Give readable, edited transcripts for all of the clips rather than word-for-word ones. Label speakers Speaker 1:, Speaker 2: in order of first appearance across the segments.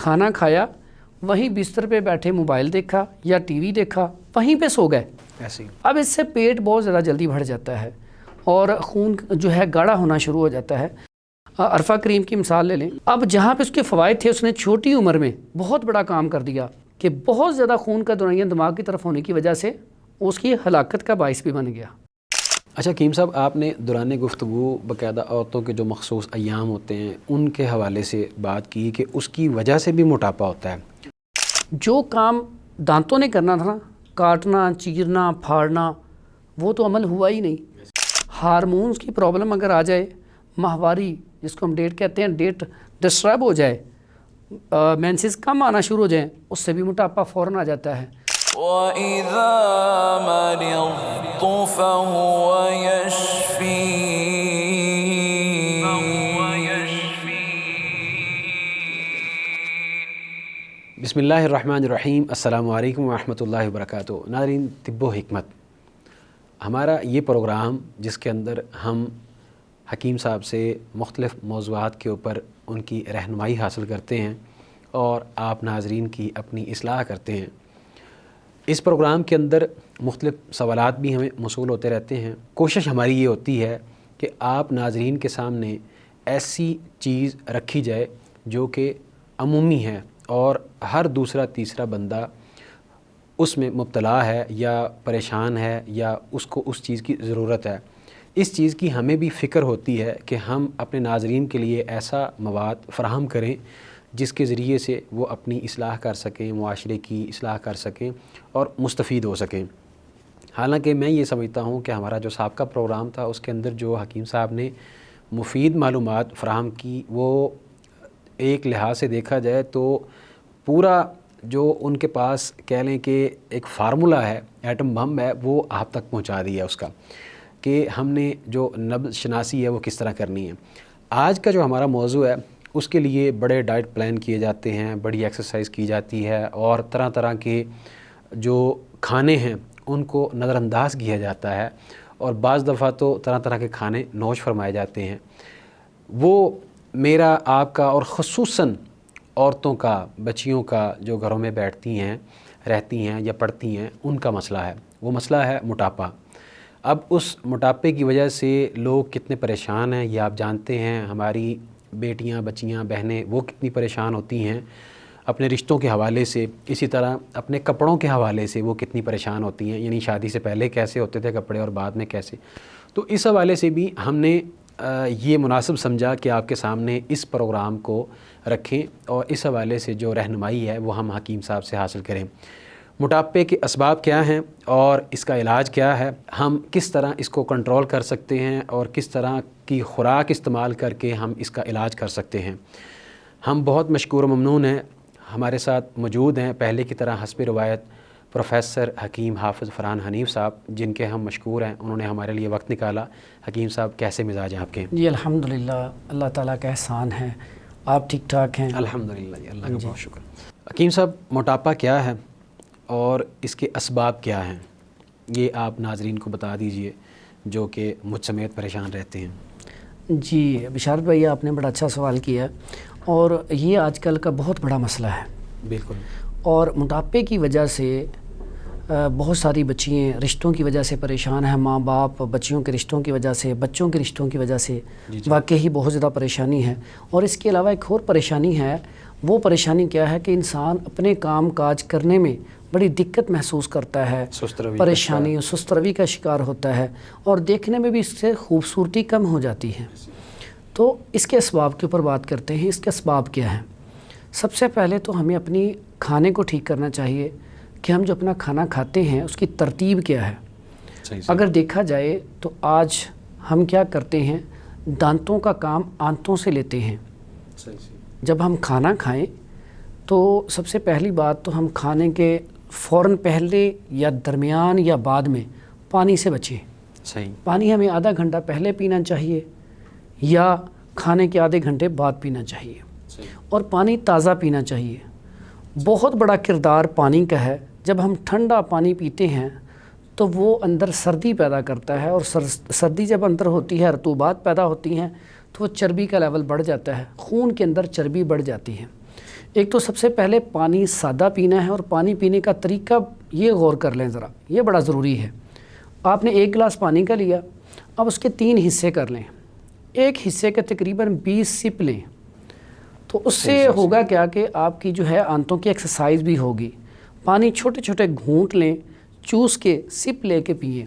Speaker 1: کھانا کھایا, وہیں بستر پہ بیٹھے موبائل دیکھا یا ٹی وی دیکھا, وہیں پہ سو گئے.
Speaker 2: ایسے
Speaker 1: اب اس سے پیٹ بہت زیادہ جلدی بڑھ جاتا ہے اور خون جو ہے گاڑھا ہونا شروع ہو جاتا ہے. عرفہ کریم کی مثال لے لیں. اب جہاں پہ اس کے فوائد تھے, اس نے چھوٹی عمر میں بہت بڑا کام کر دیا کہ بہت زیادہ خون کا دوران دماغ کی طرف ہونے کی وجہ سے اس کی ہلاکت کا باعث بھی بن گیا.
Speaker 2: اچھا حکیم صاحب, آپ نے دوران گفتگو باقاعدہ عورتوں کے جو مخصوص ایام ہوتے ہیں ان کے حوالے سے بات کی کہ اس کی وجہ سے بھی موٹاپا ہوتا ہے.
Speaker 1: جو کام دانتوں نے کرنا تھا نا, کاٹنا, چیرنا, پھاڑنا, وہ تو عمل ہوا ہی نہیں. ہارمونز کی پرابلم اگر آ جائے, ماہواری جس کو ہم ڈیٹ کہتے ہیں, ڈیٹ ڈسٹرب ہو جائے, مینسز کم آنا شروع ہو جائیں, اس سے بھی موٹاپا فوراً آ جاتا ہے.
Speaker 3: وَإِذَا مَرِضْتُ فَهُوَ يَشْفِينِ.
Speaker 2: بسم اللہ الرحمن الرحیم. السلام علیکم ورحمۃ اللہ وبرکاتہ. ناظرین, طب و حکمت ہمارا یہ پروگرام جس کے اندر ہم حکیم صاحب سے مختلف موضوعات کے اوپر ان کی رہنمائی حاصل کرتے ہیں اور آپ ناظرین کی اپنی اصلاح کرتے ہیں. اس پروگرام کے اندر مختلف سوالات بھی ہمیں موصول ہوتے رہتے ہیں. کوشش ہماری یہ ہوتی ہے کہ آپ ناظرین کے سامنے ایسی چیز رکھی جائے جو کہ عمومی ہے اور ہر دوسرا تیسرا بندہ اس میں مبتلا ہے یا پریشان ہے یا اس کو اس چیز کی ضرورت ہے. اس چیز کی ہمیں بھی فکر ہوتی ہے کہ ہم اپنے ناظرین کے لیے ایسا مواد فراہم کریں جس کے ذریعے سے وہ اپنی اصلاح کر سکیں, معاشرے کی اصلاح کر سکیں اور مستفید ہو سکیں. حالانکہ میں یہ سمجھتا ہوں کہ ہمارا جو سابقہ پروگرام تھا اس کے اندر جو حکیم صاحب نے مفید معلومات فراہم کی, وہ ایک لحاظ سے دیکھا جائے تو پورا جو ان کے پاس کہہ لیں کہ ایک فارمولہ ہے, ایٹم بم ہے, وہ آپ تک پہنچا دیا اس کا کہ ہم نے جو نبض شناسی ہے وہ کس طرح کرنی ہے. آج کا جو ہمارا موضوع ہے اس کے لیے بڑے ڈائٹ پلان کیے جاتے ہیں, بڑی ایکسرسائز کی جاتی ہے اور طرح طرح کے جو کھانے ہیں ان کو نظر انداز کیا جاتا ہے اور بعض دفعہ تو طرح طرح کے کھانے نوش فرمائے جاتے ہیں. وہ میرا, آپ کا اور خصوصاً عورتوں کا, بچیوں کا جو گھروں میں بیٹھتی ہیں, رہتی ہیں یا پڑھتی ہیں, ان کا مسئلہ ہے. وہ مسئلہ ہے موٹاپا. اب اس موٹاپے کی وجہ سے لوگ کتنے پریشان ہیں یہ آپ جانتے ہیں. ہماری بیٹیاں, بچیاں, بہنیں وہ کتنی پریشان ہوتی ہیں اپنے رشتوں کے حوالے سے, اسی طرح اپنے کپڑوں کے حوالے سے وہ کتنی پریشان ہوتی ہیں, یعنی شادی سے پہلے کیسے ہوتے تھے کپڑے اور بعد میں کیسے. تو اس حوالے سے بھی ہم نے یہ مناسب سمجھا کہ آپ کے سامنے اس پروگرام کو رکھیں اور اس حوالے سے جو رہنمائی ہے وہ ہم حکیم صاحب سے حاصل کریں. موٹاپے کے اسباب کیا ہیں اور اس کا علاج کیا ہے, ہم کس طرح اس کو کنٹرول کر سکتے ہیں اور کس طرح کی خوراک استعمال کر کے ہم اس کا علاج کر سکتے ہیں. ہم بہت مشکور و ممنون ہیں, ہمارے ساتھ موجود ہیں پہلے کی طرح حسب روایت پروفیسر حکیم حافظ فرحان حنیف صاحب, جن کے ہم مشکور ہیں, انہوں نے ہمارے لیے وقت نکالا. حکیم صاحب کیسے مزاج ہیں آپ کے؟
Speaker 1: جی الحمدللہ, اللہ تعالیٰ کا احسان ہے, آپ ٹھیک ٹھاک ہیں؟
Speaker 2: الحمدللہ جی, اللہ کا بہت شکر. حکیم صاحب, موٹاپا کیا ہے اور اس کے اسباب کیا ہیں, یہ آپ ناظرین کو بتا دیجئے جو کہ مجھ سمیت پریشان رہتے ہیں.
Speaker 1: جی بشارت بھائی, آپ نے بڑا اچھا سوال کیا اور یہ آج کل کا بہت بڑا مسئلہ ہے.
Speaker 2: بالکل. اور
Speaker 1: موٹاپے کی وجہ سے بہت ساری بچیاں رشتوں کی وجہ سے پریشان ہیں, ماں باپ بچیوں کے رشتوں کی وجہ سے, بچوں کے رشتوں کی وجہ سے واقعی بہت زیادہ پریشانی ہے. اور اس کے علاوہ ایک اور پریشانی ہے. وہ پریشانی کیا ہے کہ انسان اپنے کام کاج کرنے میں بڑی دقت محسوس کرتا ہے, پریشانی اور سست روی کا شکار ہوتا ہے اور دیکھنے میں بھی اس سے خوبصورتی کم ہو جاتی ہے. تو اس کے اسباب کے اوپر بات کرتے ہیں. اس کے اسباب کیا ہیں؟ سب سے پہلے تو ہمیں اپنی کھانے کو ٹھیک کرنا چاہیے کہ ہم جو اپنا کھانا کھاتے ہیں اس کی ترتیب کیا ہے. اگر دیکھا جائے تو آج ہم کیا کرتے ہیں, دانتوں کا کام آنتوں سے لیتے ہیں. جب ہم کھانا کھائیں تو سب سے پہلی بات تو ہم کھانے کے فوراً پہلے یا درمیان یا بعد میں پانی سے بچیں. پانی ہمیں آدھا گھنٹہ پہلے پینا چاہیے یا کھانے کے آدھے گھنٹے بعد پینا چاہیے. اور پانی تازہ پینا چاہیے. بہت بڑا کردار پانی کا ہے. جب ہم ٹھنڈا پانی پیتے ہیں تو وہ اندر سردی پیدا کرتا ہے اور سردی جب اندر ہوتی ہے, رطوبات پیدا ہوتی ہیں تو وہ چربی کا لیول بڑھ جاتا ہے, خون کے اندر چربی بڑھ جاتی ہے. ایک تو سب سے پہلے پانی سادہ پینا ہے، اور پانی پینے کا طریقہ یہ غور کر لیں ذرا، یہ بڑا ضروری ہے۔ آپ نے 1 گلاس پانی کا لیا، اب اس کے 3 حصے کر لیں، ایک حصے کے تقریباً 20 سپ لیں، تو اس سے ہوگا کیا کہ آپ کی جو ہے آنتوں کی ایکسرسائز بھی ہوگی۔ پانی چھوٹے چھوٹے گھونٹ لیں، چوس کے سپ لے کے پئیں،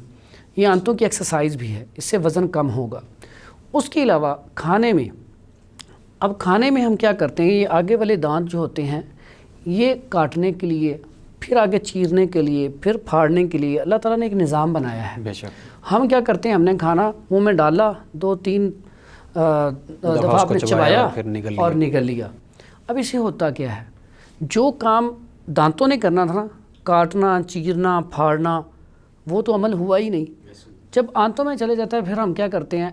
Speaker 1: یہ آنتوں کی ایکسرسائز بھی ہے، اس سے وزن کم ہوگا۔ اس کے علاوہ کھانے میں، اب کھانے میں ہم کیا کرتے ہیں، یہ آگے والے دانت جو ہوتے ہیں یہ کاٹنے کے لیے، پھر آگے چیرنے کے لیے، پھر پھاڑنے کے لیے اللہ تعالیٰ نے ایک نظام بنایا ہے۔
Speaker 2: بے شک
Speaker 1: ہم کیا کرتے ہیں، ہم نے کھانا منہ میں ڈالا، 2-3 دفعہ آپ نے چبایا اور نگل لیا۔ اب اسے ہوتا کیا ہے، جو کام دانتوں نے کرنا تھا نا، کاٹنا، چیرنا، پھاڑنا، وہ تو عمل ہوا ہی نہیں۔ جب آنتوں میں چلے جاتا ہے پھر ہم کیا کرتے ہیں،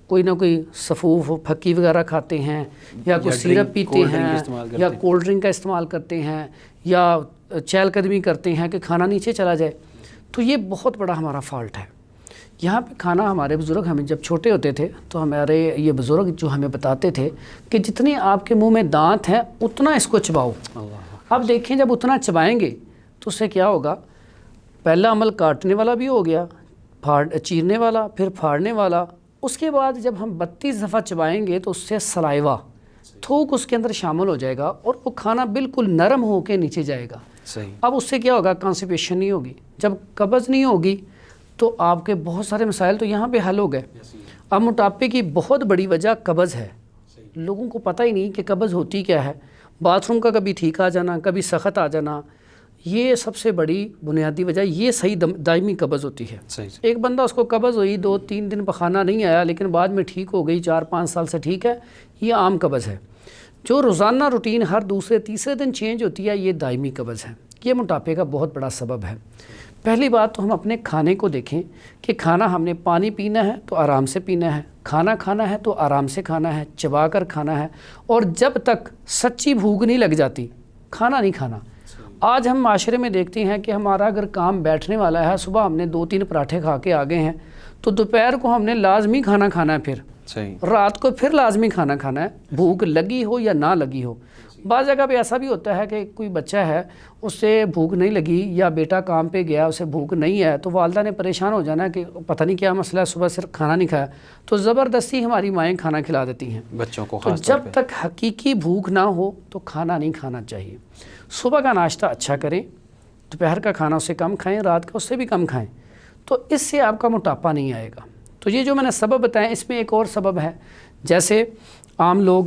Speaker 1: کوئی نہ کوئی سفوف پھکی وغیرہ کھاتے ہیں، یا کوئی سیرپ پیتے ہیں، یا کولڈ ڈرنک کا استعمال کرتے ہیں، یا چہل قدمی کرتے ہیں کہ کھانا نیچے چلا جائے۔ تو یہ بہت بڑا ہمارا فالٹ ہے۔ یہاں پہ کھانا، ہمارے بزرگ ہمیں جب چھوٹے ہوتے تھے تو ہمارے یہ بزرگ جو ہمیں بتاتے تھے کہ جتنے آپ کے منہ میں دانت ہیں اتنا اس کو چباؤ۔ اب دیکھیں جب اتنا چبائیں گے تو اس سے کیا ہوگا، پہلا عمل کاٹنے والا بھی ہو گیا، چیرنے والا، پھر پھاڑنے والا۔ اس کے بعد جب ہم 32 دفعہ چبائیں گے تو اس سے سلائیوا، تھوک اس کے اندر شامل ہو جائے گا، اور وہ کھانا بالکل نرم ہو کے نیچے جائے گا۔ اب اس سے کیا ہوگا، کانسٹیپیشن نہیں ہوگی۔ جب قبض نہیں ہوگی تو آپ کے بہت سارے مسائل تو یہاں پہ حل ہو گئے۔ اب موٹاپے کی بہت بڑی وجہ قبض ہے، لوگوں کو پتہ ہی نہیں کہ قبض ہوتی کیا ہے۔ باتھ روم کا کبھی ٹھیک آ جانا، کبھی سخت آ جانا، یہ سب سے بڑی بنیادی وجہ، یہ صحیح دائمی قبض ہوتی ہے۔ ایک بندہ اس کو قبض ہوئی، 2-3 دن پخانہ نہیں آیا لیکن بعد میں ٹھیک ہو گئی، 4-5 سال سے ٹھیک ہے، یہ عام قبض ہے۔ جو روزانہ روٹین ہر دوسرے تیسرے دن چینج ہوتی ہے، یہ دائمی قبض ہے۔ یہ موٹاپے کا بہت بڑا سبب ہے۔ پہلی بات تو ہم اپنے کھانے کو دیکھیں کہ کھانا ہم نے پانی پینا ہے تو آرام سے پینا ہے، کھانا کھانا ہے تو آرام سے کھانا ہے، چبا کر کھانا ہے، اور جب تک سچی بھوک نہیں لگ جاتی کھانا نہیں کھانا۔ آج ہم معاشرے میں دیکھتے ہیں کہ ہمارا اگر کام بیٹھنے والا ہے، صبح ہم نے 2-3 پراٹھے کھا کے آگے ہیں تو دوپہر کو ہم نے لازمی کھانا کھانا ہے، پھر رات کو پھر لازمی کھانا کھانا ہے، بھوک لگی ہو یا نہ لگی ہو۔ بعض جگہ پہ ایسا بھی ہوتا ہے کہ کوئی بچہ ہے، اس سے بھوک نہیں لگی، یا بیٹا کام پہ گیا، اسے بھوک نہیں ہے، تو والدہ نے پریشان ہو جانا کہ پتہ نہیں کیا مسئلہ ہے، صبح صرف کھانا نہیں کھایا، تو زبردستی ہماری مائیں کھانا کھلا دیتی ہیں بچوں کو۔ تو جب تک حقیقی بھوک نہ ہو تو کھانا نہیں کھانا چاہیے۔ صبح کا ناشتہ اچھا کریں، دوپہر کا کھانا اس سے کم کھائیں، رات کا اس سے بھی کم کھائیں، تو اس سے آپ کا موٹاپا نہیں آئے گا۔ تو یہ جو میں نے سبب بتائیں، اس میں ایک اور سبب ہے، جیسے عام لوگ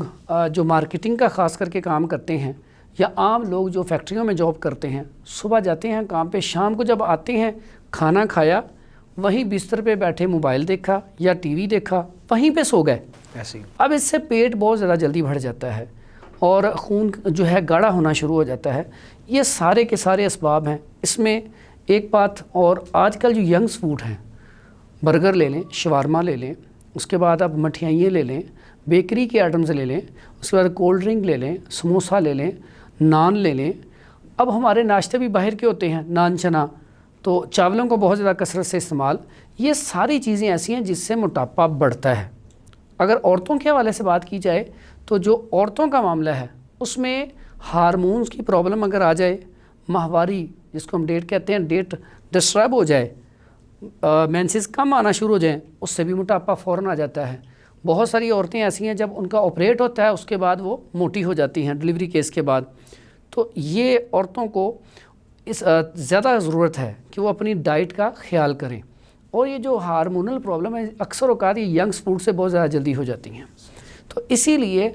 Speaker 1: جو مارکیٹنگ کا خاص کر کے کام کرتے ہیں، یا عام لوگ جو فیکٹریوں میں جاب کرتے ہیں، صبح جاتے ہیں کام پہ، شام کو جب آتے ہیں کھانا کھایا، وہیں بستر پہ بیٹھے موبائل دیکھا یا ٹی وی دیکھا، وہیں پہ سو گئے۔ اب اس سے پیٹ بہت زیادہ جلدی بڑھ جاتا ہے اور خون جو ہے گاڑھا ہونا شروع ہو جاتا ہے۔ یہ سارے کے سارے اسباب ہیں۔ اس میں ایک بات اور، آج کل جو ینگس فوڈ ہیں، برگر لے لیں، شوارما لے لیں، اس کے بعد آپ مٹھائیاں لے لیں، بیکری کے آئٹمز لے لیں، اس کے بعد کولڈ ڈرنک لے لیں، سموسا لے لیں، نان لے لیں۔ اب ہمارے ناشتے بھی باہر کے ہوتے ہیں، نان چنا، تو چاولوں کو بہت زیادہ کثرت سے استعمال، یہ ساری چیزیں ایسی ہیں جس سے موٹاپا بڑھتا ہے۔ اگر عورتوں کے حوالے سے بات کی جائے تو جو عورتوں کا معاملہ ہے اس میں ہارمونز کی پرابلم اگر آ جائے، ماہواری جس کو ہم ڈیٹ کہتے ہیں، ڈیٹ ڈسٹرب ہو جائے، مینسز کم آنا شروع ہو جائیں، اس سے بھی موٹاپا فوراً آ جاتا ہے۔ بہت ساری عورتیں ایسی ہیں جب ان کا آپریٹ ہوتا ہے اس کے بعد وہ موٹی ہو جاتی ہیں، ڈلیوری کیس کے بعد۔ تو یہ عورتوں کو اس زیادہ ضرورت ہے کہ وہ اپنی ڈائٹ کا خیال کریں، اور یہ جو ہارمونل پرابلم ہے اکثر اوقات یہ ینگس فوڈ سے بہت زیادہ جلدی ہو جاتی ہیں۔ تو اسی لیے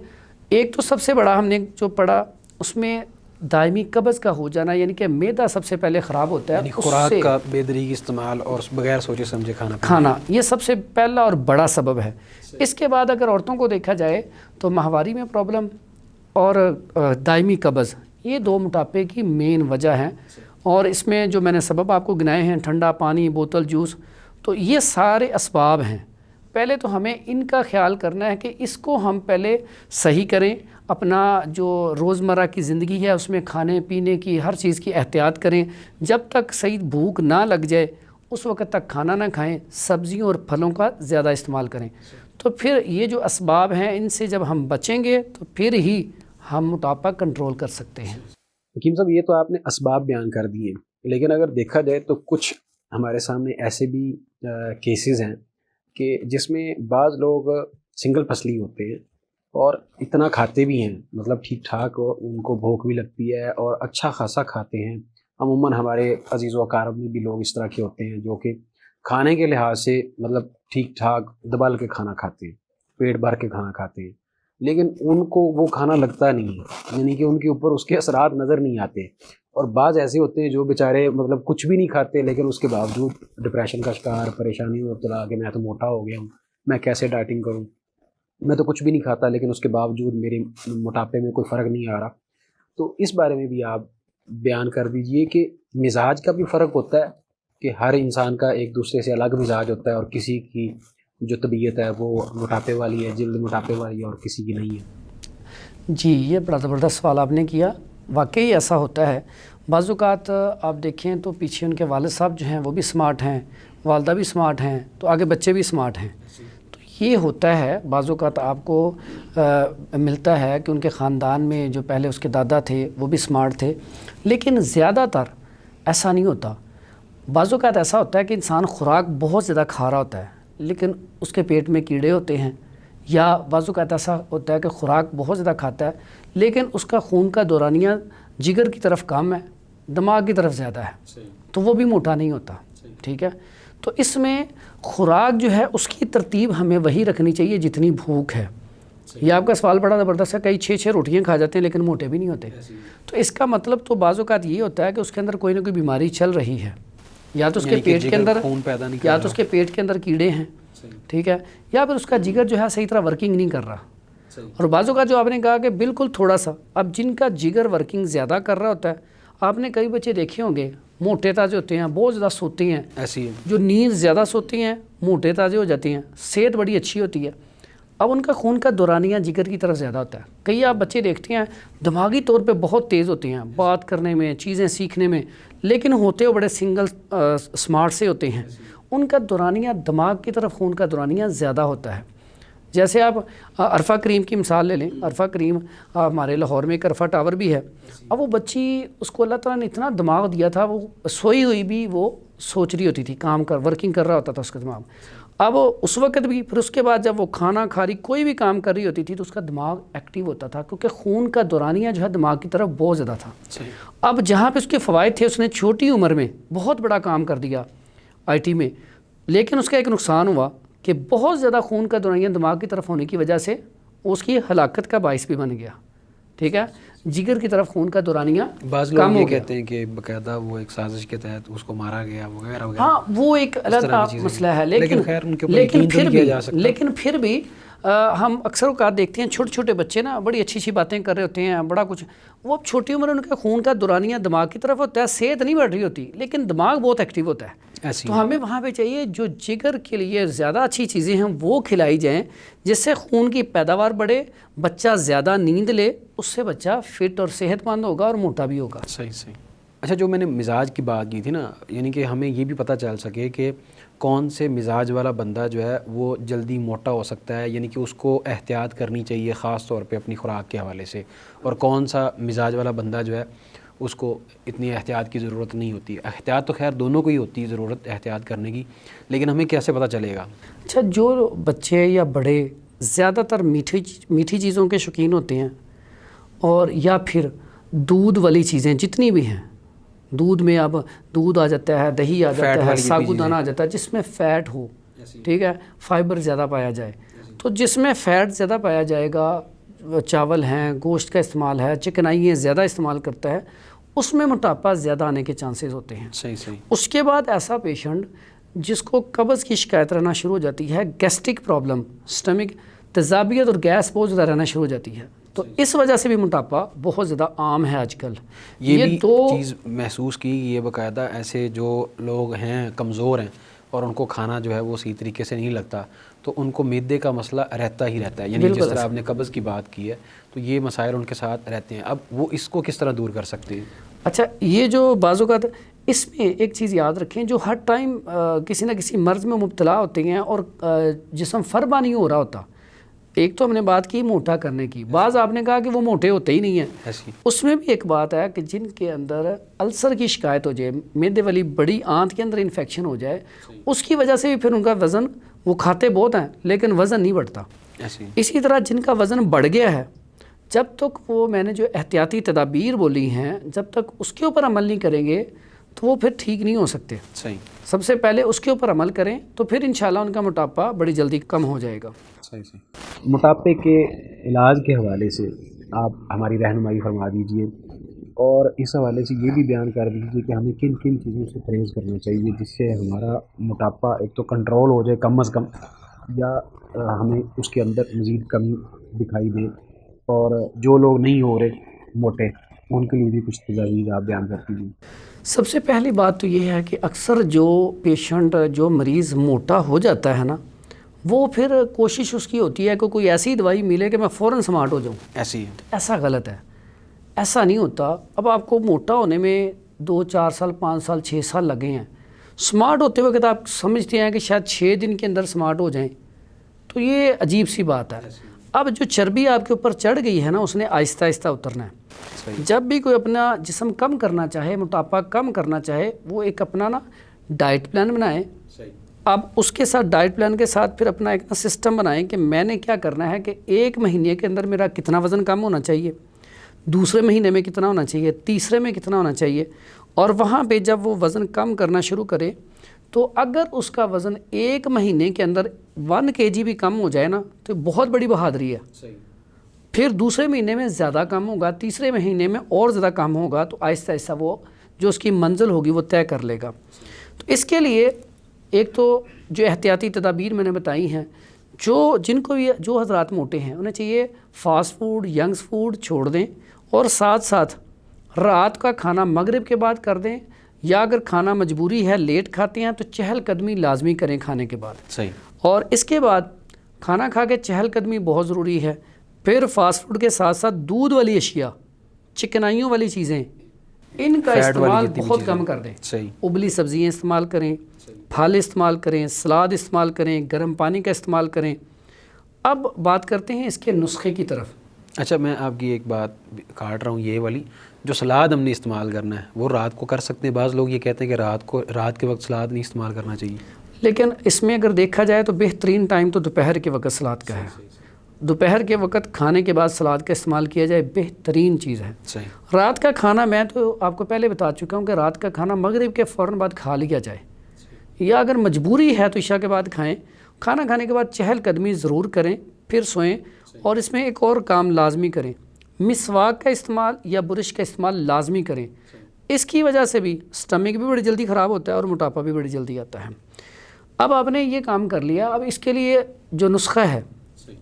Speaker 1: ایک تو سب سے بڑا ہم نے جو پڑھا اس میں دائمی قبض کا ہو جانا، یعنی کہ معدہ سب سے پہلے خراب ہوتا ہے،
Speaker 2: یعنی خوراک کا بے دریغ استعمال اور بغیر سوچے سمجھے
Speaker 1: کھانا، یہ سب سے پہلا اور بڑا سبب ہے۔ اس کے بعد اگر عورتوں کو دیکھا جائے تو ماہواری میں پرابلم اور دائمی قبض، یہ 2 موٹاپے کی مین وجہ ہیں۔ اور اس میں جو میں نے سبب آپ کو گنائے ہیں، ٹھنڈا پانی، بوتل جوس، تو یہ سارے اسباب ہیں۔ پہلے تو ہمیں ان کا خیال کرنا ہے کہ اس کو ہم پہلے صحیح کریں، اپنا جو روزمرہ کی زندگی ہے اس میں کھانے پینے کی ہر چیز کی احتیاط کریں، جب تک صحیح بھوک نہ لگ جائے اس وقت تک کھانا نہ کھائیں، سبزیوں اور پھلوں کا زیادہ استعمال کریں۔ تو پھر یہ جو اسباب ہیں ان سے جب ہم بچیں گے تو پھر ہی ہم موٹاپا کنٹرول کر سکتے ہیں۔
Speaker 2: حکیم صاحب یہ تو آپ نے اسباب بیان کر دیے، لیکن اگر دیکھا جائے تو کچھ ہمارے سامنے ایسے بھی کیسز ہیں کہ جس میں بعض لوگ سنگل پسلی ہوتے ہیں اور اتنا کھاتے بھی ہیں، مطلب ٹھیک ٹھاک ان کو بھوک بھی لگتی ہے اور اچھا خاصا کھاتے ہیں۔ عموماً ہمارے عزیز و اقارب میں بھی لوگ اس طرح کے ہوتے ہیں جو کہ کھانے کے لحاظ سے مطلب ٹھیک ٹھاک دبل کے کھانا کھاتے ہیں، پیٹ بھر کے کھانا کھاتے ہیں، لیکن ان کو وہ کھانا لگتا نہیں ہے، یعنی کہ ان کے اوپر اس کے اثرات نظر نہیں آتے۔ اور بعض ایسے ہوتے ہیں جو بیچارے مطلب کچھ بھی نہیں کھاتے لیکن اس کے باوجود ڈپریشن کا شکار، پریشانی میں مبتلا کہ میں تو موٹا ہو گیا ہوں، میں کیسے ڈائٹنگ کروں، میں تو کچھ بھی نہیں کھاتا لیکن اس کے باوجود میرے موٹاپے میں کوئی فرق نہیں آ رہا۔ تو اس بارے میں بھی آپ بیان کر دیجئے کہ مزاج کا بھی فرق ہوتا ہے کہ ہر انسان کا ایک دوسرے سے الگ مزاج ہوتا ہے، اور کسی کی جو طبیعت ہے وہ موٹاپے والی ہے، جلد موٹاپے والی ہے، اور کسی کی نہیں ہے۔
Speaker 1: جی یہ بڑا زبردست سوال آپ نے کیا، واقعی ایسا ہوتا ہے۔ بعض اوقات آپ دیکھیں تو پیچھے ان کے والد صاحب جو ہیں وہ بھی سمارٹ ہیں، والدہ بھی سمارٹ ہیں، تو آگے بچے بھی سمارٹ ہیں۔ تو یہ ہوتا ہے بعض اوقات آپ کو ملتا ہے کہ ان کے خاندان میں جو پہلے اس کے دادا تھے وہ بھی سمارٹ تھے، لیکن زیادہ تر ایسا نہیں ہوتا۔ بعض اوقات ایسا ہوتا ہے کہ انسان خوراک بہت زیادہ کھا رہا ہوتا ہے لیکن اس کے پیٹ میں کیڑے ہوتے ہیں، یا بعض اوقات ایسا ہوتا ہے کہ خوراک بہت زیادہ کھاتا ہے لیکن اس کا خون کا دورانیہ جگر کی طرف کم ہے، دماغ کی طرف زیادہ ہے، تو وہ بھی موٹا نہیں ہوتا۔ ٹھیک ہے، تو اس میں خوراک جو ہے اس کی ترتیب ہمیں وہی رکھنی چاہیے جتنی بھوک ہے۔ یہ آپ کا سوال بڑا زبردست ہے، کئی 6 روٹیاں کھا جاتے ہیں لیکن موٹے بھی نہیں ہوتے، تو اس کا مطلب تو بعض اوقات یہ ہوتا ہے کہ اس کے اندر کوئی نہ کوئی بیماری چل رہی ہے، یا تو اس کے پیٹ کے اندر یا تو اس کے پیٹ کے اندر کیڑے ہیں، ٹھیک ہے، یا پھر اس کا جگر جو ہے صحیح طرح ورکنگ نہیں کر رہا۔ اور بعضوں کا جو آپ نے کہا کہ بالکل تھوڑا سا، اب جن کا جگر ورکنگ زیادہ کر رہا ہوتا ہے، آپ نے کئی بچے دیکھے ہوں گے موٹے تازے ہوتے ہیں، بہت زیادہ سوتے ہیں،
Speaker 2: ایسی
Speaker 1: جو نیند زیادہ سوتی ہیں موٹے تازے ہو جاتے ہیں، صحت بڑی اچھی ہوتی ہے۔ اب ان کا خون کا دورانیہ جگر کی طرف زیادہ ہوتا ہے۔ کئی آپ بچے دیکھتے ہیں دماغی طور پہ بہت تیز ہوتے ہیں بات کرنے میں، چیزیں سیکھنے میں، لیکن ہوتے وہ بڑے سنگل سمارٹ سے ہوتے ہیں، ان کا دورانیہ دماغ کی طرف خون کا دورانیہ زیادہ ہوتا ہے۔ جیسے آپ عرفہ کریم کی مثال لے لیں، عرفہ کریم ہمارے لاہور میں ایک عرفہ ٹاور بھی ہے، اب وہ بچی اس کو اللہ تعالیٰ نے اتنا دماغ دیا تھا، وہ سوئی ہوئی بھی وہ سوچ رہی ہوتی تھی، کام ورکنگ کر رہا ہوتا تھا اس کا دماغ۔ اب اس وقت بھی، پھر اس کے بعد جب وہ کھانا کھا رہی، کوئی بھی کام کر رہی ہوتی تھی تو اس کا دماغ ایکٹیو ہوتا تھا، کیونکہ خون کا دورانیہ جو ہے دماغ کی طرف بہت زیادہ تھا۔ اب جہاں پہ اس کے فوائد تھے، اس نے چھوٹی عمر میں بہت بڑا کام کر دیا آئی ٹی میں، لیکن اس کا ایک نقصان ہوا کہ بہت زیادہ خون کا دورانیہ دماغ کی طرف ہونے کی وجہ سے اس کی ہلاکت کا باعث بھی بن گیا۔ ٹھیک ہے، جگر کی طرف خون کا دورانیہ
Speaker 2: بعض
Speaker 1: کم
Speaker 2: لوگ یہ
Speaker 1: ہو گیا۔
Speaker 2: کہتے ہیں کہ باقاعدہ وہ ایک سازش کے تحت اس کو مارا گیا وغیرہ وغیرہ۔
Speaker 1: ہاں وہ ایک علیحدہ مسئلہ ہے،
Speaker 2: لیکن خیر ان کے اوپر یقین تو نہیں کیا جا سکتا۔
Speaker 1: لیکن پھر بھی ہم اکثر اوقات دیکھتے ہیں چھوٹے چھوٹے بچے نا بڑی اچھی اچھی باتیں کر رہے ہوتے ہیں، بڑا کچھ، وہ چھوٹی عمر ان کا خون کا دورانیہ دماغ کی طرف ہوتا ہے، صحت نہیں بڑھ رہی ہوتی لیکن دماغ بہت ایکٹیو ہوتا ہے۔ تو ہمیں وہاں پہ چاہیے جو جگر کے لیے زیادہ اچھی چیزیں ہیں وہ کھلائی جائیں، جس سے خون کی پیداوار بڑھے، بچہ زیادہ نیند لے، اس سے بچہ فٹ اور صحت مند ہوگا اور موٹا بھی ہوگا۔
Speaker 2: صحیح۔ اچھا، جو میں نے مزاج کی بات کی تھی نا، یعنی کہ ہمیں یہ بھی پتہ چل سکے کہ کون سے مزاج والا بندہ جو ہے وہ جلدی موٹا ہو سکتا ہے، یعنی کہ اس کو احتیاط کرنی چاہیے خاص طور پہ اپنی خوراک کے حوالے سے، اور کون سا مزاج والا بندہ جو ہے اس کو اتنی احتیاط کی ضرورت نہیں ہوتی۔ احتیاط تو خیر دونوں کو ہی ہوتی ہے ضرورت احتیاط کرنے کی، لیکن ہمیں کیسے پتہ چلے گا؟
Speaker 1: اچھا، جو بچے یا بڑے زیادہ تر میٹھی چیزوں کے شوقین ہوتے ہیں، اور یا پھر دودھ والی چیزیں جتنی بھی ہیں، دودھ میں اب دودھ آ جاتا ہے، دہی آ جاتا ہے، ساگودانہ آ جاتا ہے، جس میں فیٹ ہو، ٹھیک ہے، فائبر زیادہ پایا جائے، تو جس میں فیٹ زیادہ پایا جائے گا، چاول ہیں، گوشت کا استعمال ہے، چکنائیاں زیادہ استعمال کرتا ہے، اس میں موٹاپا زیادہ آنے کے چانسز ہوتے ہیں۔
Speaker 2: صحیح۔ اس
Speaker 1: کے بعد ایسا پیشنٹ جس کو قبض کی شکایت رہنا شروع ہو جاتی ہے، گیسٹرک پرابلم، سٹمک تیزابیت اور گیس بہت زیادہ رہنا شروع ہو جاتی ہے، تو اس وجہ سے بھی موٹاپا بہت زیادہ عام ہے آج کل۔
Speaker 2: یہ بھی چیز محسوس کی، یہ باقاعدہ ایسے جو لوگ ہیں کمزور ہیں اور ان کو کھانا جو ہے وہ صحیح طریقے سے نہیں لگتا، تو ان کو معدے کا مسئلہ رہتا ہی رہتا ہے، یعنی جس طرح آپ نے قبض کی بات کی ہے تو یہ مسائل ان کے ساتھ رہتے ہیں۔ اب وہ اس کو کس طرح دور کر سکتے ہیں؟
Speaker 1: اچھا، یہ جو بعض اوقات اس میں ایک چیز یاد رکھیں، جو ہر ٹائم کسی نہ کسی مرض میں مبتلا ہوتے ہیں اور جسم فربا نہیں ہو رہا ہوتا، ایک تو ہم نے بات کی موٹا کرنے کی، بعض آپ نے کہا کہ وہ موٹے ہوتے ہی نہیں ہیں، اس میں بھی ایک بات ہے کہ جن کے اندر السر کی شکایت ہو جائے، معدے والی بڑی آنت کے اندر انفیکشن ہو جائے، اس کی وجہ سے بھی پھر ان کا وزن، وہ کھاتے بہت ہیں لیکن وزن نہیں بڑھتا۔ اسی طرح جن کا وزن بڑھ گیا ہے، جب تک وہ میں نے جو احتیاطی تدابیر بولی ہیں جب تک اس کے اوپر عمل نہیں کریں گے تو وہ پھر ٹھیک نہیں ہو سکتے۔ سب سے پہلے اس کے اوپر عمل کریں تو پھر انشاءاللہ ان کا موٹاپا بڑی جلدی کم ہو جائے گا۔
Speaker 2: موٹاپے کے علاج کے حوالے سے آپ ہماری رہنمائی فرما دیجئے، اور اس حوالے سے یہ بھی بیان کر دیجیے کہ ہمیں کن کن چیزوں سے پرہیز کرنا چاہیے جس سے ہمارا موٹاپا ایک تو کنٹرول ہو جائے کم از کم، یا ہمیں اس کے اندر مزید کمی دکھائی دے، اور جو لوگ نہیں ہو رہے موٹے ان کے لیے بھی کچھ تجاویز آپ بیان کر دیجیے۔
Speaker 1: سب سے پہلی بات تو یہ ہے کہ اکثر جو پیشنٹ، جو مریض موٹا ہو جاتا ہے نا، وہ پھر کوشش اس کی ہوتی ہے کہ کوئی ایسی دوائی ملے کہ میں فوراً سمارٹ ہو جاؤں۔ ایسا غلط ہے، ایسا نہیں ہوتا۔ اب آپ کو موٹا ہونے میں 2 4 سال 5 سال 6 سال لگے ہیں، سمارٹ ہوتے وقت آپ سمجھتے ہیں کہ شاید 6 دن کے اندر سمارٹ ہو جائیں، تو یہ عجیب سی بات ہے۔ اب جو چربی آپ کے اوپر چڑھ گئی ہے نا، اس نے آہستہ آہستہ اترنا ہے۔ جب بھی کوئی اپنا جسم کم کرنا چاہے، موٹاپا کم کرنا چاہے، وہ ایک اپنا نا ڈائٹ پلان بنائیں۔ اب اس کے ساتھ ڈائٹ پلان کے ساتھ پھر اپنا ایک سسٹم بنائیں کہ میں نے کیا کرنا ہے، کہ 1 مہینے کے اندر میرا کتنا وزن کم ہونا چاہیے، دوسرے مہینے میں کتنا ہونا چاہیے، تیسرے میں کتنا ہونا چاہیے، اور وہاں پہ جب وہ وزن کم کرنا شروع کرے تو اگر اس کا وزن 1 مہینے کے اندر 1 kg بھی کم ہو جائے نا تو بہت بڑی بہادری ہے۔ پھر دوسرے مہینے میں زیادہ کم ہوگا، تیسرے مہینے میں اور زیادہ کم ہوگا، تو آہستہ آہستہ وہ جو اس کی منزل ہوگی وہ طے کر لے گا۔ تو اس کے لیے ایک تو جو احتیاطی تدابیر میں نے بتائی ہیں، جن کو بھی جو حضرات موٹے ہیں انہیں چاہیے فاسٹ فوڈ، ینگز فوڈ چھوڑ دیں، اور ساتھ ساتھ رات کا کھانا مغرب کے بعد کر دیں، یا اگر کھانا مجبوری ہے لیٹ کھاتے ہیں تو چہل قدمی لازمی کریں کھانے کے بعد۔ اور اس کے بعد کھانا کھا کے چہل قدمی بہت ضروری ہے۔ پھر فاسٹ فوڈ کے ساتھ ساتھ دودھ والی اشیاء، چکنائیوں والی چیزیں، ان کا استعمال بہت کم کر دیں۔ ابلی سبزیاں استعمال کریں، پھل استعمال کریں، سلاد استعمال کریں، گرم پانی کا استعمال کریں۔ اب بات کرتے ہیں اس کے نسخے کی طرف۔
Speaker 2: اچھا، میں آپ کی ایک بات کاٹ رہا ہوں، یہ والی جو سلاد ہم نے استعمال کرنا ہے وہ رات کو کر سکتے ہیں؟ بعض لوگ یہ کہتے ہیں کہ رات کے وقت سلاد نہیں استعمال کرنا چاہیے،
Speaker 1: لیکن اس میں اگر دیکھا جائے تو بہترین ٹائم تو دوپہر کے وقت سلاد کا ہے۔ دوپہر کے وقت کھانے کے بعد سلاد کا استعمال کیا جائے، بہترین چیز ہے۔ رات کا کھانا میں تو آپ کو پہلے بتا چکا ہوں کہ رات کا کھانا مغرب کے فوراً بعد کھا لیا جائے، یا اگر مجبوری ہے تو عشاء کے بعد کھائیں۔ کھانا کھانے کے بعد چہل قدمی ضرور کریں، پھر سوئیں، اور اس میں ایک اور کام لازمی کریں، مسواک کا استعمال یا برش کا استعمال لازمی کریں۔ اس کی وجہ سے بھی سٹمک بھی بڑی جلدی خراب ہوتا ہے اور موٹاپا بھی بڑی جلدی آتا ہے۔ اب آپ نے یہ کام کر لیا، اب اس کے لیے جو نسخہ ہے،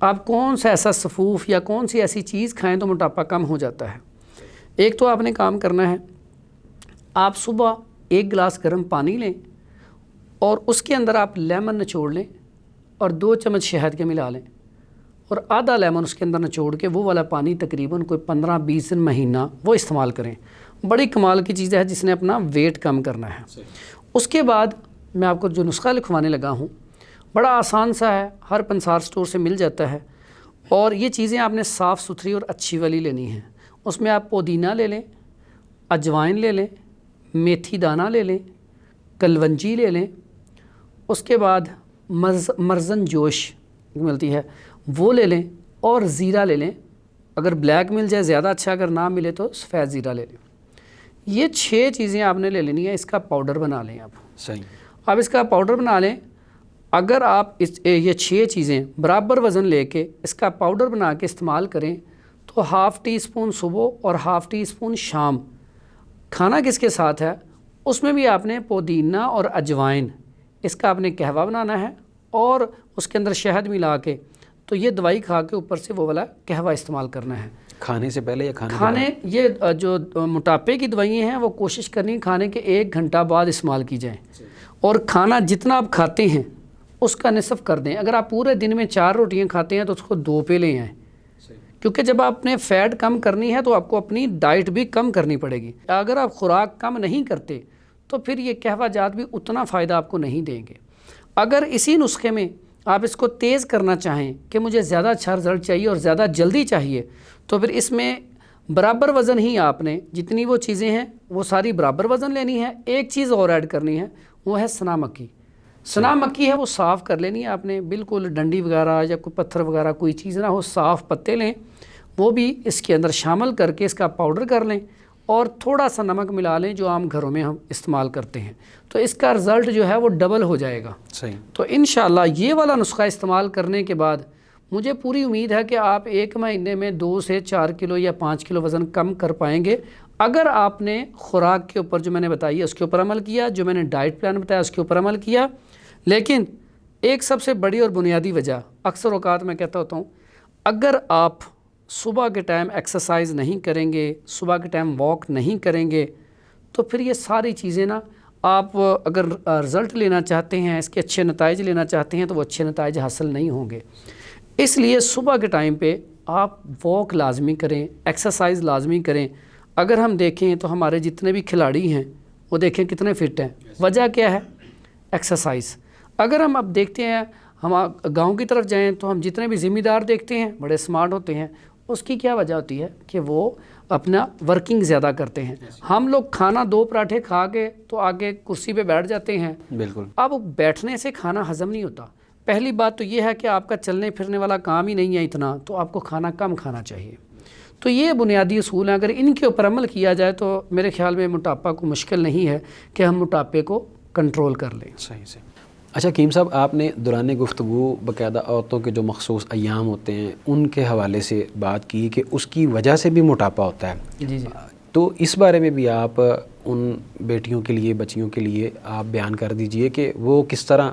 Speaker 1: آپ کون سا ایسا صفوف یا کون سی ایسی چیز کھائیں تو موٹاپا کم ہو جاتا ہے۔ ایک تو آپ نے کام کرنا ہے، آپ صبح 1 گلاس گرم پانی لیں، اور اس کے اندر آپ لیمن نچوڑ لیں اور 2 چمچ شہد کے ملا لیں، اور آدھا لیمن اس کے اندر نچوڑ کے وہ والا پانی تقریباً کوئی 15-20 دن مہینہ وہ استعمال کریں۔ بڑی کمال کی چیز ہے جس نے اپنا ویٹ کم کرنا ہے۔ اس کے بعد میں آپ کو جو نسخہ لکھوانے لگا ہوں، بڑا آسان سا ہے، ہر پنسار سٹور سے مل جاتا ہے، اور یہ چیزیں آپ نے صاف ستھری اور اچھی والی لینی ہیں۔ اس میں آپ پودینہ لے لیں، اجوائن لے لیں، میتھی دانہ لے لیں، کلونجی لے لیں، اس کے بعد مرزن جوش ملتی ہے وہ لے لیں، اور زیرہ لے لیں۔ اگر بلیک مل جائے زیادہ اچھا، اگر نہ ملے تو سفید زیرہ لے لیں۔ یہ 6 چیزیں آپ نے لے لینی ہیں، اس کا پاؤڈر بنا لیں آپ۔ آپ اس کا پاؤڈر بنا لیں۔ اگر آپ یہ 6 چیزیں برابر وزن لے کے اس کا پاؤڈر بنا کے استعمال کریں تو ½ ٹی اسپون صبح اور ½ ٹی اسپون شام۔ کھانا کس کے ساتھ ہے، اس میں بھی آپ نے پودینہ اور اجوائن، اس کا آپ نے قہوہ بنانا ہے، اور اس کے اندر شہد ملا کے، تو یہ دوائی کھا کے اوپر سے وہ والا قہوہ استعمال کرنا ہے۔
Speaker 2: کھانے سے پہلے یا
Speaker 1: کھانے یہ جو موٹاپے کی دوائیں ہیں وہ کوشش کرنی کھانے کے 1 گھنٹہ بعد استعمال کی جائیں، اور کھانا جتنا آپ کھاتے ہیں اس کا نصف کر دیں۔ اگر آپ پورے دن میں 4 روٹیاں کھاتے ہیں تو اس کو 2 پہ لے آئیں، کیونکہ جب آپ نے فیٹ کم کرنی ہے تو آپ کو اپنی ڈائٹ بھی کم کرنی پڑے گی۔ اگر آپ خوراک کم نہیں کرتے تو پھر یہ قہوہ جات بھی اتنا فائدہ آپ کو نہیں دیں گے۔ اگر اسی نسخے میں آپ اس کو تیز کرنا چاہیں کہ مجھے زیادہ اچھا رزلٹ چاہیے اور زیادہ جلدی چاہیے، تو پھر اس میں برابر وزن ہی آپ نے جتنی وہ چیزیں ہیں وہ ساری برابر وزن لینی ہے. ایک چیز اور ایڈ کرنی ہے، وہ ہے سنا مکی. سنا مکی ہے وہ صاف کر لینی ہے آپ نے، بالکل ڈنڈی وغیرہ یا کوئی پتھر وغیرہ کوئی چیز نہ ہو، صاف پتے لیں، وہ بھی اس کے اندر شامل کر کے اس کا پاؤڈر کر لیں اور تھوڑا سا نمک ملا لیں جو عام گھروں میں ہم استعمال کرتے ہیں، تو اس کا رزلٹ جو ہے وہ ڈبل ہو جائے گا.
Speaker 2: صحیح.
Speaker 1: تو انشاءاللہ یہ والا نسخہ استعمال کرنے کے بعد مجھے پوری امید ہے کہ آپ 1 مہینے میں 2 سے 4 کلو یا 5 کلو وزن کم کر پائیں گے، اگر آپ نے خوراک کے اوپر جو میں نے بتائی ہے اس کے اوپر عمل کیا، جو میں نے ڈائٹ پلان بتایا اس کے اوپر عمل کیا. لیکن ایک سب سے بڑی اور بنیادی وجہ، اکثر اوقات میں کہتا ہوتا ہوں، اگر آپ صبح کے ٹائم ایکسرسائز نہیں کریں گے، صبح کے ٹائم واک نہیں کریں گے، تو پھر یہ ساری چیزیں نا، آپ اگر رزلٹ لینا چاہتے ہیں، اس کے اچھے نتائج لینا چاہتے ہیں، تو وہ اچھے نتائج حاصل نہیں ہوں گے. اس لیے صبح کے ٹائم پہ آپ واک لازمی کریں، ایکسرسائز لازمی کریں. اگر ہم دیکھیں تو ہمارے جتنے بھی کھلاڑی ہیں وہ دیکھیں کتنے فٹ ہیں، وجہ کیا ہے؟ ایکسرسائز. اگر ہم اب دیکھتے ہیں، ہم گاؤں کی طرف جائیں تو ہم جتنے بھی ذمہ دار دیکھتے ہیں بڑے سمارٹ ہوتے ہیں، اس کی کیا وجہ ہوتی ہے کہ وہ اپنا ورکنگ زیادہ کرتے ہیں. ہم لوگ کھانا 2 پراٹھے کھا کے تو آگے کرسی پہ بیٹھ جاتے ہیں.
Speaker 2: بالکل.
Speaker 1: اب بیٹھنے سے کھانا ہضم نہیں ہوتا. پہلی بات تو یہ ہے کہ آپ کا چلنے پھرنے والا کام ہی نہیں ہے اتنا، تو آپ کو کھانا کم کھانا چاہیے. تو یہ بنیادی اصول ہیں، اگر ان کے اوپر عمل کیا جائے تو میرے خیال میں موٹاپا کو مشکل نہیں ہے کہ ہم موٹاپے کو کنٹرول کر لیں.
Speaker 2: صحیح سے. اچھا حکیم صاحب، آپ نے دوران گفتگو باقاعدہ عورتوں کے جو مخصوص ایام ہوتے ہیں ان کے حوالے سے بات کی کہ اس کی وجہ سے بھی موٹاپا ہوتا ہے.
Speaker 1: جی جی.
Speaker 2: تو اس بارے میں بھی آپ ان بیٹیوں کے لیے، بچیوں کے لیے آپ بیان کر دیجئے کہ وہ کس طرح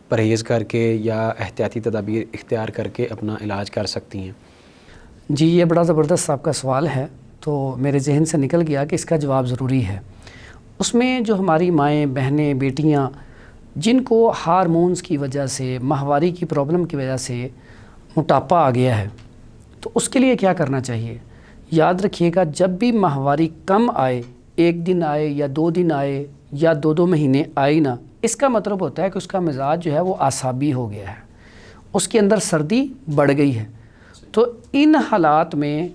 Speaker 2: پرہیز کر کے یا احتیاطی تدابیر اختیار کر کے اپنا علاج کر سکتی ہیں.
Speaker 1: جی یہ بڑا زبردست آپ کا سوال ہے، تو میرے ذہن سے نکل گیا کہ اس کا جواب ضروری ہے. اس میں جو ہماری مائیں، بہنیں، بیٹیاں جن کو ہارمونز کی وجہ سے، ماہواری کی پرابلم کی وجہ سے موٹاپا آ گیا ہے، تو اس کے لیے کیا کرنا چاہیے؟ یاد رکھیے گا، جب بھی ماہواری کم آئے، 1 دن آئے یا 2 دن آئے یا 2 مہینے آئی نا، اس کا مطلب ہوتا ہے کہ اس کا مزاج جو ہے وہ اعصابی ہو گیا ہے، اس کے اندر سردی بڑھ گئی ہے. تو ان حالات میں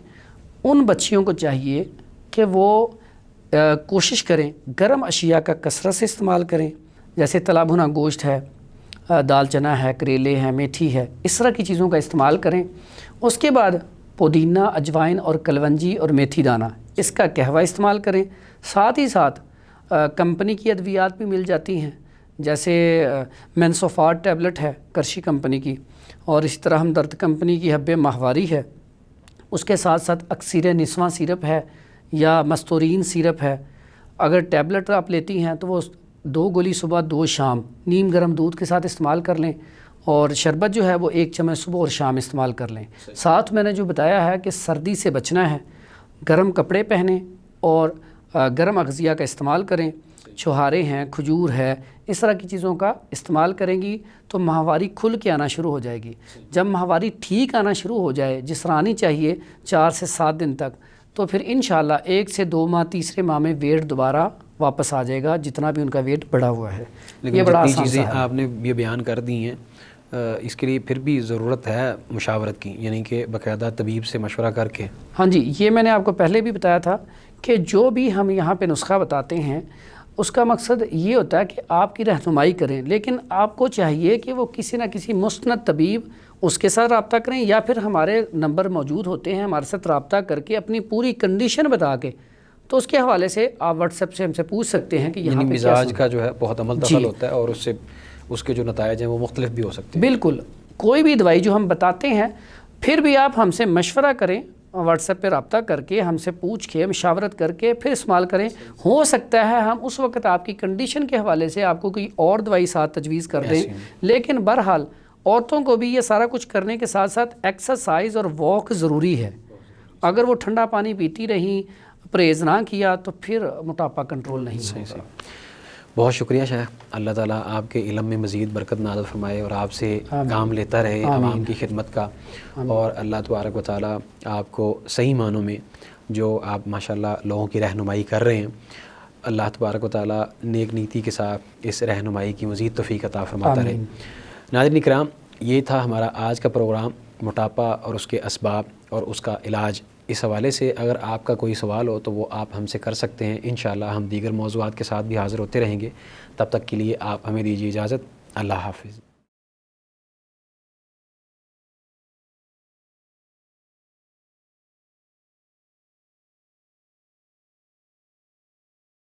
Speaker 1: ان بچیوں کو چاہیے کہ وہ کوشش کریں گرم اشیاء کا کثرت سے استعمال کریں، جیسے تلا بھنا گوشت ہے، دال چنا ہے، کریلے ہیں، میتھی ہے، اس طرح کی چیزوں کا استعمال کریں. اس کے بعد پودینہ، اجوائن اور کلونجی اور میتھی دانہ، اس کا قہوہ استعمال کریں. ساتھ ہی ساتھ کمپنی کی ادویات بھی مل جاتی ہیں، جیسے مینسوفارٹ ٹیبلٹ ہے کرشی کمپنی کی، اور اسی طرح ہمدرد کمپنی کی حب ماہواری ہے. اس کے ساتھ ساتھ اکسیر نسواں سیرپ ہے یا مستورین سیرپ ہے. اگر ٹیبلٹ آپ لیتی ہیں تو وہ 2 گولی صبح 2 شام نیم گرم دودھ کے ساتھ استعمال کر لیں، اور شربت جو ہے وہ 1 چمچ صبح اور شام استعمال کر لیں. ساتھ میں نے جو بتایا ہے کہ سردی سے بچنا ہے، گرم کپڑے پہنیں اور گرم اغذیہ کا استعمال کریں. چھہارے ہیں، کھجور ہے، اس طرح کی چیزوں کا استعمال کریں گی تو ماہواری کھل کے آنا شروع ہو جائے گی. جب ماہواری ٹھیک آنا شروع ہو جائے، جس طرح آنی چاہیے 4 سے 7 دن تک، تو پھر انشاءاللہ 1 سے 2 ماہ، تیسرے ماہ میں ویٹ دوبارہ واپس آ جائے گا، جتنا بھی ان کا ویٹ بڑھا ہوا ہے.
Speaker 2: لیکن
Speaker 1: یہ بڑا
Speaker 2: جتنی
Speaker 1: آسان
Speaker 2: چیزیں
Speaker 1: سا ہے.
Speaker 2: آپ نے یہ بیان کر دی ہیں، اس کے لیے پھر بھی ضرورت ہے مشاورت کی، یعنی کہ باقاعدہ طبیب سے مشورہ کر کے.
Speaker 1: ہاں جی، یہ میں نے آپ کو پہلے بھی بتایا تھا کہ جو بھی ہم یہاں پہ نسخہ بتاتے ہیں اس کا مقصد یہ ہوتا ہے کہ آپ کی رہنمائی کریں، لیکن آپ کو چاہیے کہ وہ کسی نہ کسی مستند طبیب اس کے ساتھ رابطہ کریں، یا پھر ہمارے نمبر موجود ہوتے ہیں، ہمارے ساتھ رابطہ کر کے اپنی پوری کنڈیشن بتا کے، تو اس کے حوالے سے آپ واٹس ایپ سے ہم سے پوچھ سکتے ہیں کہ یہاں
Speaker 2: یعنی
Speaker 1: پہ
Speaker 2: مزاج کا جو ہے بہت عمل دخل ہوتا ہے، اور اس سے اس کے جو نتائج ہیں وہ مختلف بھی ہو سکتے ہیں.
Speaker 1: بالکل. کوئی بھی دوائی جو ہم بتاتے ہیں، پھر بھی آپ ہم سے مشورہ کریں، واٹس ایپ پہ رابطہ کر کے ہم سے پوچھ کے مشاورت کر کے پھر استعمال کریں. ہو سکتا ہے ہم اس وقت آپ کی کنڈیشن کے حوالے سے آپ کو کوئی اور دوائی ساتھ تجویز کر دیں، لیکن بہرحال عورتوں کو بھی یہ سارا کچھ کرنے کے ساتھ ساتھ ایکسرسائز اور واک ضروری ہے. اگر وہ ٹھنڈا پانی پیتی رہیں، پرہیز نہ کیا، تو پھر موٹاپا کنٹرول نہیں ہوگا.
Speaker 2: بہت شکریہ شیخ. اللہ تعالیٰ آپ کے علم میں مزید برکت نازل فرمائے اور آپ سے کام لیتا رہے عوام کی خدمت کا، اور اللہ تبارک و تعالیٰ آپ کو صحیح معنوں میں جو آپ ماشاءاللہ لوگوں کی رہنمائی کر رہے ہیں، اللہ تبارک و تعالیٰ نیک نیتی کے ساتھ اس رہنمائی کی مزید توفیق عطا فرماتا رہے. ناظرین کرام، یہ تھا ہمارا آج کا پروگرام، موٹاپا اور اس کے اسباب اور اس کا علاج۔ اس حوالے سے اگر آپ کا کوئی سوال ہو تو وہ آپ ہم سے کر سکتے ہیں۔ انشاءاللہ ہم دیگر موضوعات کے ساتھ بھی حاضر ہوتے رہیں گے۔ تب تک کے لیے آپ ہمیں دیجیے اجازت۔ اللہ حافظ۔